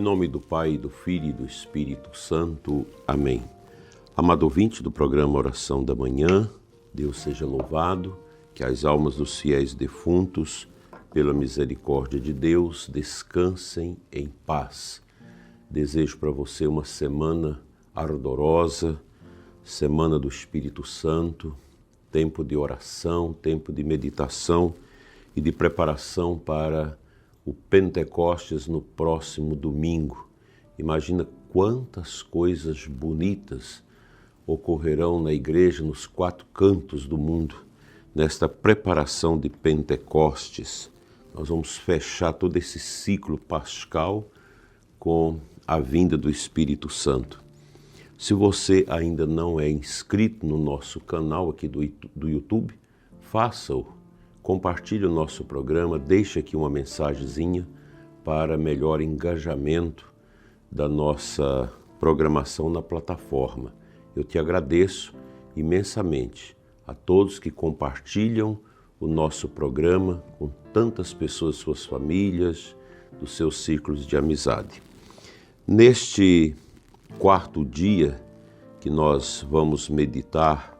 nome do Pai, do Filho e do Espírito Santo. Amém. Amado ouvinte do programa Oração da Manhã, Deus seja louvado, que as almas dos fiéis defuntos, pela misericórdia de Deus, descansem em paz. Desejo para você uma semana ardorosa, semana do Espírito Santo, tempo de oração, tempo de meditação e de preparação para o Pentecostes no próximo domingo. Imagina quantas coisas bonitas ocorrerão na igreja nos 4 cantos do mundo, nesta preparação de Pentecostes. Nós vamos fechar todo esse ciclo pascal com a vinda do Espírito Santo. Se você ainda não é inscrito no nosso canal aqui do YouTube, faça-o. Compartilhe o nosso programa, deixe aqui uma mensagenzinha para melhor engajamento da nossa programação na plataforma. Eu te agradeço imensamente a todos que compartilham o nosso programa com tantas pessoas, suas famílias, dos seus círculos de amizade. Neste 4º dia que nós vamos meditar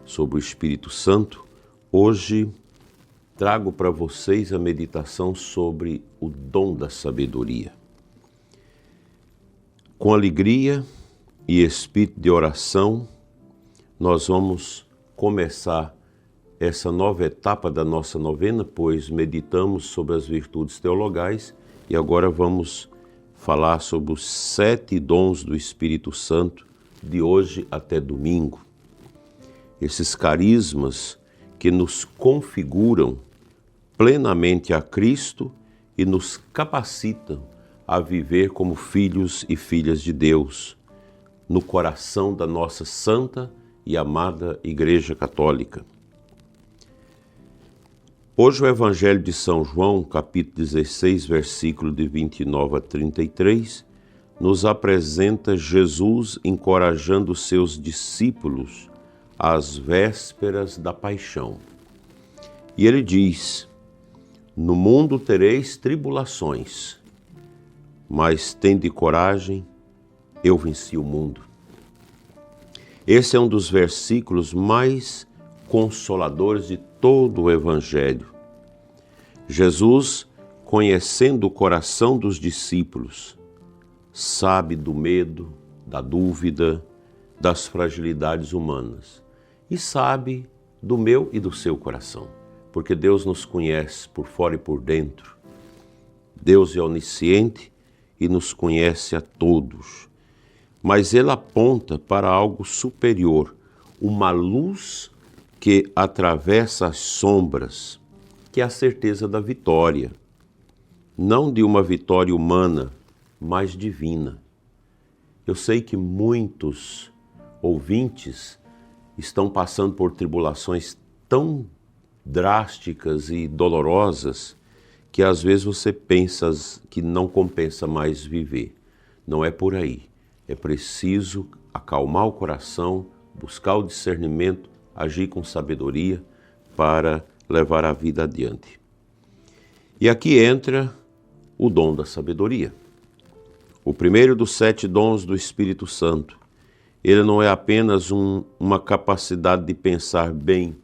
sobre o Espírito Santo, hoje trago para vocês a meditação sobre o dom da sabedoria. Com alegria e espírito de oração, nós vamos começar essa nova etapa da nossa novena, pois meditamos sobre as virtudes teologais e agora vamos falar sobre os 7 dons do Espírito Santo de hoje até domingo. Esses carismas que nos configuram plenamente a Cristo e nos capacitam a viver como filhos e filhas de Deus, no coração da nossa santa e amada Igreja Católica. Hoje o Evangelho de São João, capítulo 16, versículo de 29 a 33, nos apresenta Jesus encorajando seus discípulos às vésperas da paixão. E ele diz: no mundo tereis tribulações, mas tende coragem, eu venci o mundo. Esse é um dos versículos mais consoladores de todo o Evangelho. Jesus, conhecendo o coração dos discípulos, sabe do medo, da dúvida, das fragilidades humanas e sabe do meu e do seu coração, porque Deus nos conhece por fora e por dentro. Deus é onisciente e nos conhece a todos, mas Ele aponta para algo superior, uma luz que atravessa as sombras, que é a certeza da vitória, não de uma vitória humana, mas divina. Eu sei que muitos ouvintes estão passando por tribulações tão drásticas e dolorosas que às vezes você pensa que não compensa mais viver. Não é por aí. É preciso acalmar o coração, buscar o discernimento, agir com sabedoria para levar a vida adiante. E aqui entra o dom da sabedoria. O primeiro dos 7 dons do Espírito Santo. Ele não é apenas uma capacidade de pensar bem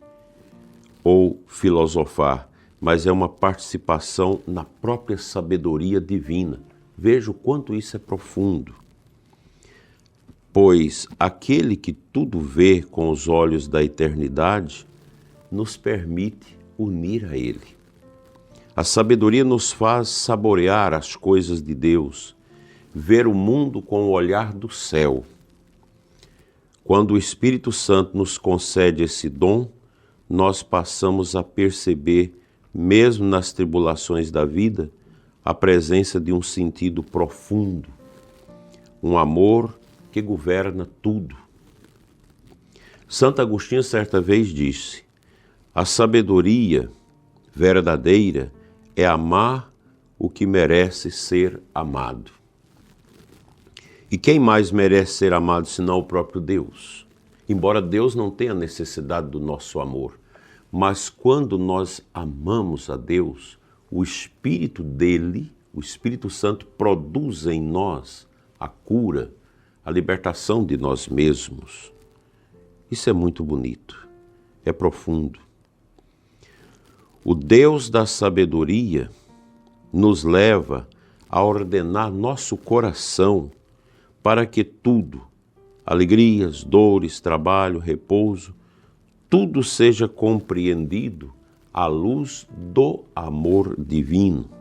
ou filosofar, mas é uma participação na própria sabedoria divina. Veja o quanto isso é profundo. Pois aquele que tudo vê com os olhos da eternidade nos permite unir a Ele. A sabedoria nos faz saborear as coisas de Deus, ver o mundo com o olhar do céu. Quando o Espírito Santo nos concede esse dom, nós passamos a perceber, mesmo nas tribulações da vida, a presença de um sentido profundo, um amor que governa tudo. Santo Agostinho certa vez disse: a sabedoria verdadeira é amar o que merece ser amado. E quem mais merece ser amado senão o próprio Deus? Embora Deus não tenha necessidade do nosso amor, mas quando nós amamos a Deus, o Espírito dele, o Espírito Santo produz em nós a cura, a libertação de nós mesmos. Isso é muito bonito, é profundo. O Deus da sabedoria nos leva a ordenar nosso coração para que tudo, alegrias, dores, trabalho, repouso, tudo seja compreendido à luz do amor divino.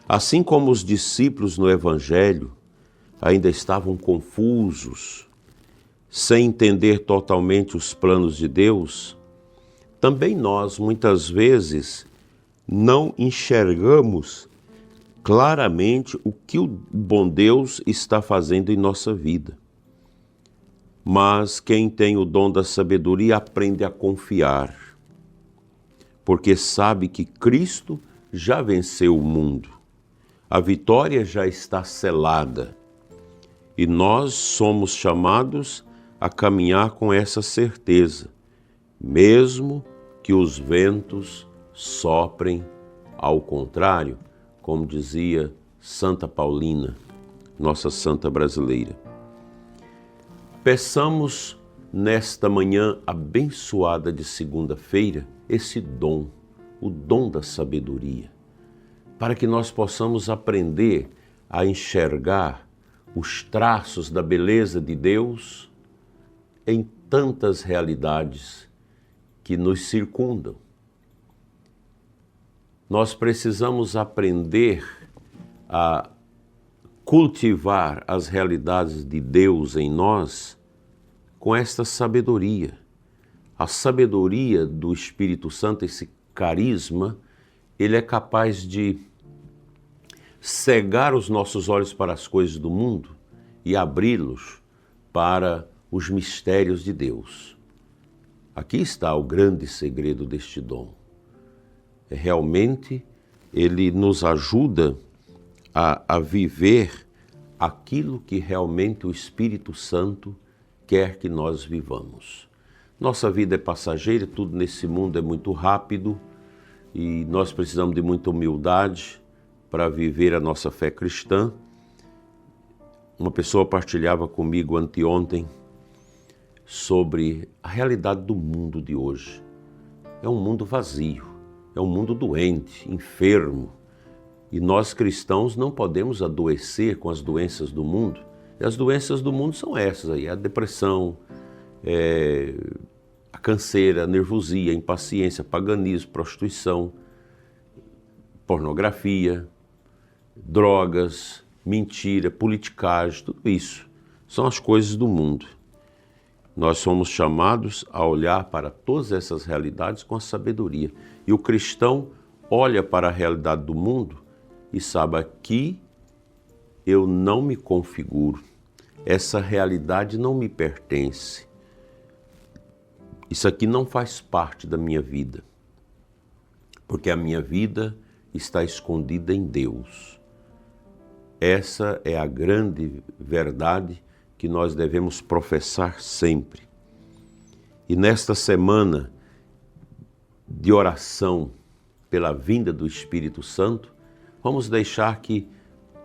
Assim como os discípulos no Evangelho ainda estavam confusos, sem entender totalmente os planos de Deus, também nós, muitas vezes, não enxergamos claramente o que o bom Deus está fazendo em nossa vida. Mas quem tem o dom da sabedoria aprende a confiar, porque sabe que Cristo já venceu o mundo. A vitória já está selada e nós somos chamados a caminhar com essa certeza, mesmo que os ventos soprem ao contrário, como dizia Santa Paulina, nossa santa brasileira. Peçamos nesta manhã abençoada de segunda-feira esse dom, o dom da sabedoria, para que nós possamos aprender a enxergar os traços da beleza de Deus em tantas realidades que nos circundam. Nós precisamos aprender a cultivar as realidades de Deus em nós com esta sabedoria. A sabedoria do Espírito Santo, esse carisma, ele é capaz de cegar os nossos olhos para as coisas do mundo e abri-los para os mistérios de Deus. Aqui está o grande segredo deste dom. Realmente, ele nos ajuda a viver aquilo que realmente o Espírito Santo quer que nós vivamos. Nossa vida é passageira, tudo nesse mundo é muito rápido e nós precisamos de muita humildade para viver a nossa fé cristã. Uma pessoa partilhava comigo anteontem sobre a realidade do mundo de hoje. É um mundo vazio, é um mundo doente, enfermo. E nós cristãos não podemos adoecer com as doenças do mundo. E as doenças do mundo são essas aí, a depressão, a canseira, a nervosia, a impaciência, paganismo, prostituição, pornografia, drogas, mentira, politicagem, tudo isso são as coisas do mundo. Nós somos chamados a olhar para todas essas realidades com a sabedoria. E o cristão olha para a realidade do mundo e sabe, aqui eu não me configuro, essa realidade não me pertence, isso aqui não faz parte da minha vida, porque a minha vida está escondida em Deus. Essa é a grande verdade que nós devemos professar sempre. E nesta semana de oração pela vinda do Espírito Santo, vamos deixar que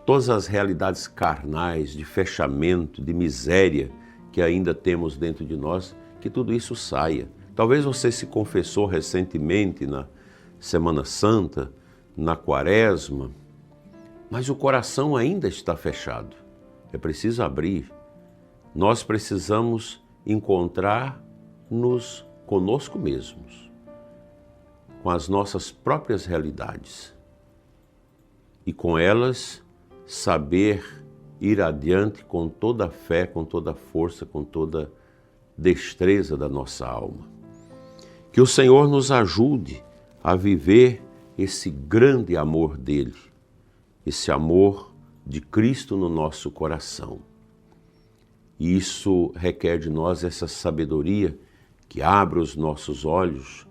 todas as realidades carnais, de fechamento, de miséria que ainda temos dentro de nós, que tudo isso saia. Talvez você se confessou recentemente na Semana Santa, na Quaresma, mas o coração ainda está fechado. É preciso abrir. Nós precisamos encontrar-nos conosco mesmos, com as nossas próprias realidades. E com elas, saber ir adiante com toda a fé, com toda a força, com toda a destreza da nossa alma. Que o Senhor nos ajude a viver esse grande amor dele, esse amor de Cristo no nosso coração. E isso requer de nós essa sabedoria que abre os nossos olhos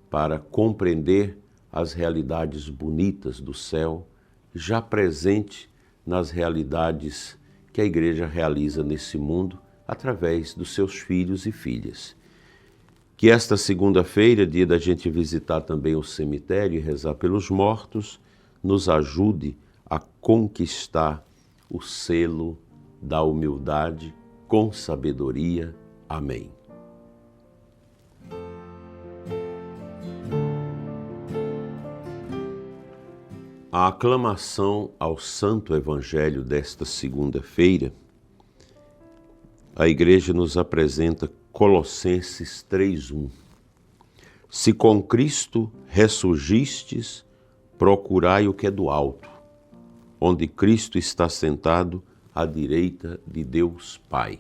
para compreender as realidades bonitas do céu, já presente nas realidades que a Igreja realiza nesse mundo através dos seus filhos e filhas. Que esta segunda-feira, dia da gente visitar também o cemitério e rezar pelos mortos, nos ajude a conquistar o selo da humildade com sabedoria. Amém. A aclamação ao Santo Evangelho desta segunda-feira, a Igreja nos apresenta Colossenses 3:1. Se com Cristo ressurgistes, procurai o que é do alto, onde Cristo está sentado à direita de Deus Pai.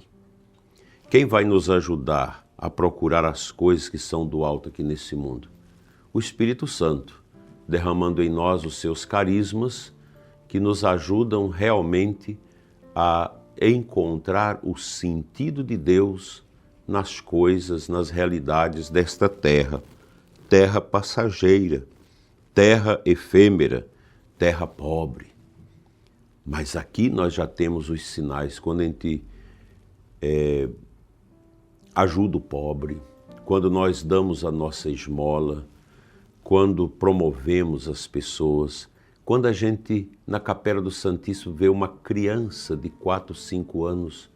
Quem vai nos ajudar a procurar as coisas que são do alto aqui nesse mundo? O Espírito Santo, derramando em nós os seus carismas que nos ajudam realmente a encontrar o sentido de Deus nas coisas, nas realidades desta terra. Terra passageira, terra efêmera, terra pobre. Mas aqui nós já temos os sinais, quando a gente ajuda o pobre, quando nós damos a nossa esmola, quando promovemos as pessoas, quando a gente, na Capela do Santíssimo, vê uma criança de 4, 5 anos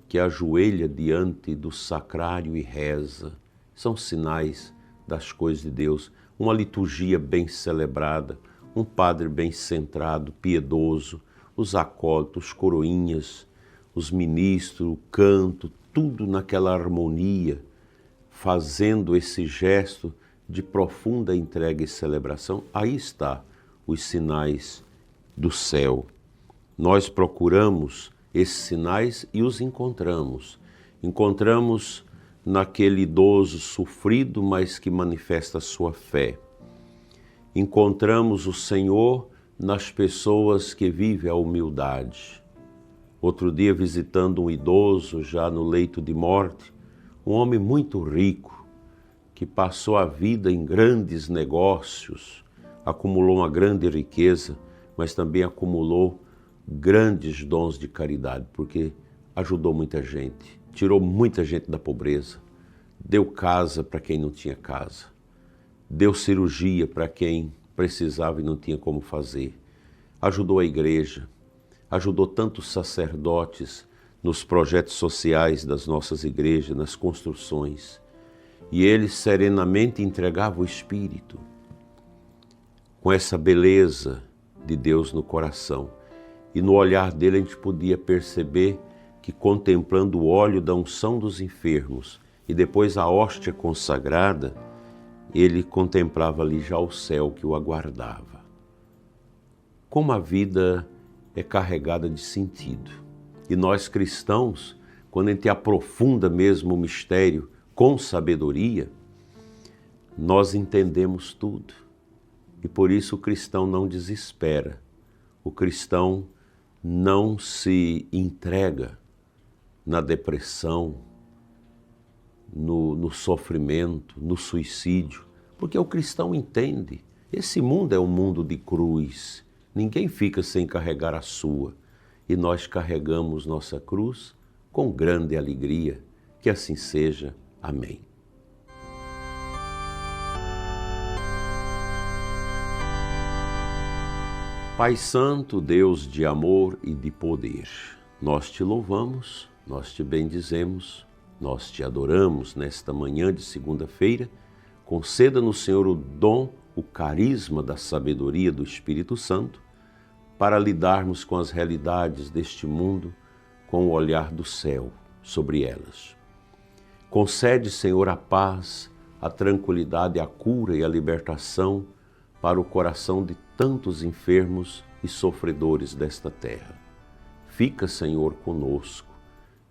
que ajoelha diante do sacrário e reza, são sinais das coisas de Deus. Uma liturgia bem celebrada, um padre bem centrado, piedoso, os acólitos, os coroinhas, os ministros, o canto, tudo naquela harmonia, fazendo esse gesto de profunda entrega e celebração. Aí está os sinais do céu. Nós procuramos esses sinais e os encontramos. Encontramos naquele idoso sofrido, mas que manifesta a sua fé. Encontramos o Senhor nas pessoas que vivem a humildade. Outro dia, visitando um idoso já no leito de morte, um homem muito rico, que passou a vida em grandes negócios, acumulou uma grande riqueza, mas também acumulou grandes dons de caridade, porque ajudou muita gente, tirou muita gente da pobreza, deu casa para quem não tinha casa, deu cirurgia para quem precisava e não tinha como fazer, ajudou a igreja, ajudou tantos sacerdotes nos projetos sociais das nossas igrejas, nas construções. E ele serenamente entregava o Espírito, com essa beleza de Deus no coração. E no olhar dele a gente podia perceber que, contemplando o óleo da unção dos enfermos e depois a hóstia consagrada, ele contemplava ali já o céu que o aguardava. Como a vida é carregada de sentido. E nós cristãos, quando a gente aprofunda mesmo o mistério com sabedoria, nós entendemos tudo. E por isso o cristão não desespera. O cristão não se entrega na depressão, no sofrimento, no suicídio, porque o cristão entende. Esse mundo é um mundo de cruz. Ninguém fica sem carregar a sua. E nós carregamos nossa cruz com grande alegria. Que assim seja. Amém. Pai Santo, Deus de amor e de poder, nós te louvamos, nós te bendizemos, nós te adoramos nesta manhã de segunda-feira. Conceda-nos, Senhor, o dom, o carisma da sabedoria do Espírito Santo para lidarmos com as realidades deste mundo com o olhar do céu sobre elas. Concede, Senhor, a paz, a tranquilidade, a cura e a libertação para o coração de tantos enfermos e sofredores desta terra. Fica, Senhor, conosco,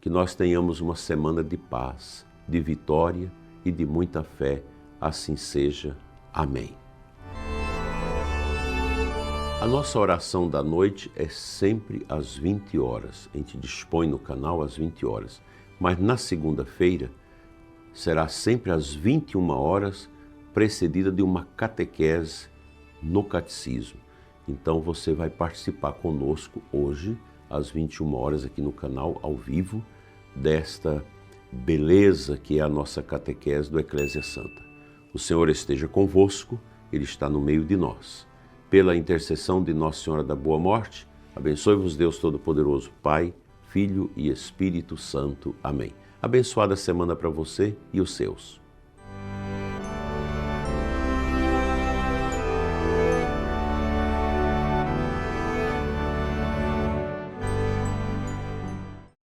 que nós tenhamos uma semana de paz, de vitória e de muita fé. Assim seja. Amém. A nossa oração da noite é sempre às 20 horas. A gente dispõe no canal às 20 horas. Mas na segunda-feira será sempre às 21 horas, precedida de uma catequese no catecismo. Então você vai participar conosco hoje, às 21 horas, aqui no canal, ao vivo, desta beleza que é a nossa catequese do Eclésia Santa. O Senhor esteja convosco, Ele está no meio de nós. pela intercessão de Nossa Senhora da Boa Morte, abençoe-vos Deus Todo-Poderoso, Pai, Filho e Espírito Santo. Amém. Abençoada semana para você e os seus.